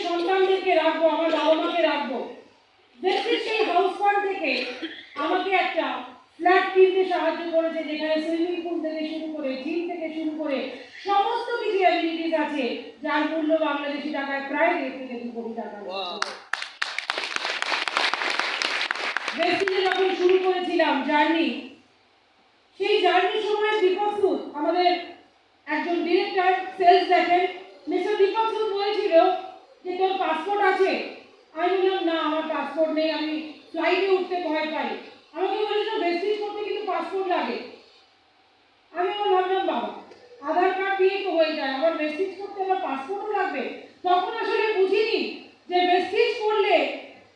সন্তানদেরকে রাখবো, আমার বাবা মাকে রাখবো। ভেস্টিজ সেই হাউস ফান্ড থেকে আমাকে একটা ফ্ল্যাট কিনতে সাহায্য করেছে, যেখানে সুইমিং পুল থেকে শুরু করে, জিম থেকে শুরু করে সমস্ত কিছু অ্যামিনিটিস আছে, যার মূল্য বাংলাদেশি টাকায় প্রায় 1.5 থেকে 2 কোটি টাকা। ভেস্টিজে যখন শুরু করেছিলাম জার্নি, সেই জার্নির সময় দীপক সুদ আমাদের একজন ডিরেক্টর সেলস দেখেন, মিস্টার দীপক সুদ বলেছিল যে তোর পাসপোর্ট আছে? আমি বললাম না, আমার পাসপোর্ট নেই, আমি ফ্লাইটে উঠতে ভয় পাই। আমাকে বলেছিল ভেস্টিজ করতে কিন্তু পাসপোর্ট লাগে। আমি ভাবলাম বাবা, আধার কার্ড দিয়ে তো হয়ে যায়, আবার ভেস্টিজ করতে আমার পাসপোর্টও লাগবে। তখন আসলে বুঝিনি যে ভেস্টিজ করলে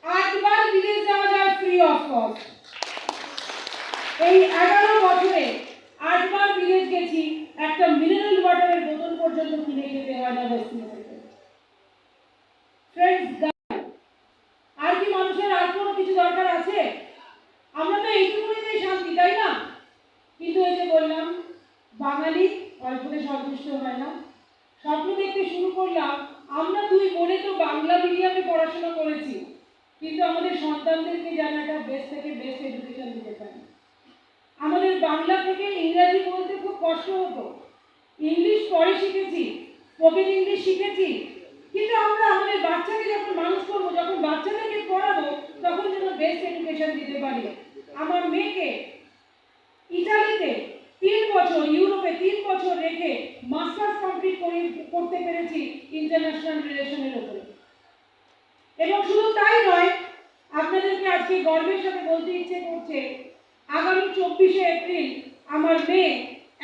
8 বার বিদেশ যাওয়া যায় ফ্রি অফ কস্ট। এই 11 বছরে 8 বার বিদেশ গেছি, একটা মিনারেল ওয়াটারের বোতল পর্যন্ত কিনে খেতে হয় না ভেস্টিজ থেকে। ফ্রেন্ডস, আর কি মানুষের আর কোনো কিছু দরকার আছে? আমরা তো এইটুকুনিতেই শান্তি, তাই না? কিন্তু এই যে বললাম, বাঙালি অল্পতে সন্তুষ্ট হয় না। স্বপ্ন দেখতে শুরু করলাম, আমরা 2 বোনে তো বাংলা মিডিয়ামে পড়াশোনা করেছি, কিন্তু আমাদের সন্তানদেরকে যেন একটা বেস্ট থেকে বেস্ট এডুকেশন দিতে পারি। আমাদের বাংলা থেকে ইংরাজি বলতে খুব কষ্ট হতো, ইংলিশ পরে শিখেছি, স্পোকেন ইংলিশ শিখেছি, কিন্তু আমরা আমাদের বাচ্চাকে যখন মানুষ করবো, যখন বাচ্চাদেরকে পড়াবো, তখন যেন বেস্ট এডুকেশন দিতে পারি। আমার মেয়েকে ইতালিতে 3 বছর, ইউরোপে 3 বছর রেখে মাস্টার্স কমপ্লিট করতে পেরেছি ইন্টারন্যাশনাল রিলেশনের উপরে। এবং শুধু তাই নয়, আপনাদেরকে আজকে গর্বের সাথে বলতে ইচ্ছে করছে, আগামী 24শে এপ্রিল আমার মেয়ে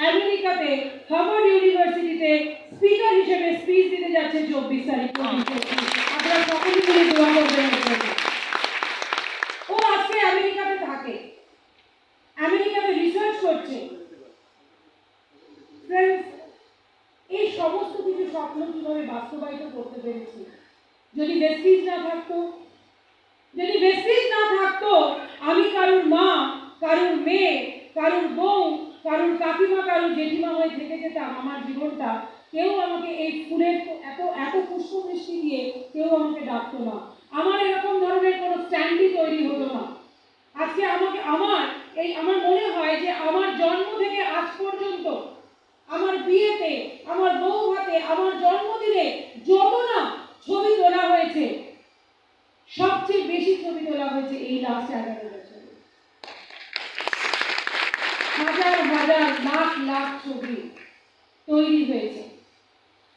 আমেরিকাতে হার্ভার্ড ইউনিভার্সিটিতে স্পিকার হিসেবে স্পিচ দিতে যাচ্ছে 24 তারিখ। আপনারা সকলেই মিলে দোয়া করবেন। ও আজকে আমেরিকাতে থাকে, আমেরিকাতে রিসার্চ করছে। ফ্রেন্ডস, এই সমস্ত কিছু স্বপ্ন কিভাবে বাস্তবায়িত করতে পেরেছি? যদি ভেস্টিজ না থাকতো, যদি ভেস্টিজ না থাকতো, আমি কারুর মা, কারুর মেয়ে, কারুর বউ, কারুর কাকিমা, কারুর জেঠিমা হয়ে থেকে যেতাম। আমার জীবনটা কেউ আমাকে এই ফুলের এত এত পুষ্পবৃষ্টি দিয়ে কেউ আমাকে ডাকতো না, আমার এরকম ধরনের কোনো স্ট্যান্ডই তৈরি হতো না। আজকে আমাকে আমার মনে হয় যে আমার জন্ম থেকে আজ পর্যন্ত, আমার বিয়েতে, আমার বউ ভাতে, আমার জন্মদিনে যত না ছবি তোলা হয়েছে, সবচেয়ে বেশি ছবি তোলা হয়েছে এই লাস্ট 11 বছরে। হাজার হাজার লাখ লাখ ছবি তৈরি হয়েছে।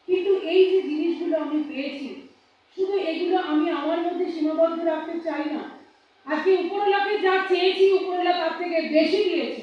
কিন্তু এই যে জিনিসগুলো আমি পেয়েছি, শুধু এগুলো আমি আমার মধ্যে সীমাবদ্ধ রাখতে চাই না। আজকে উপরওয়ালাকে যা চেয়েছি, উপরওয়ালা তার থেকে বেশি দিয়েছে।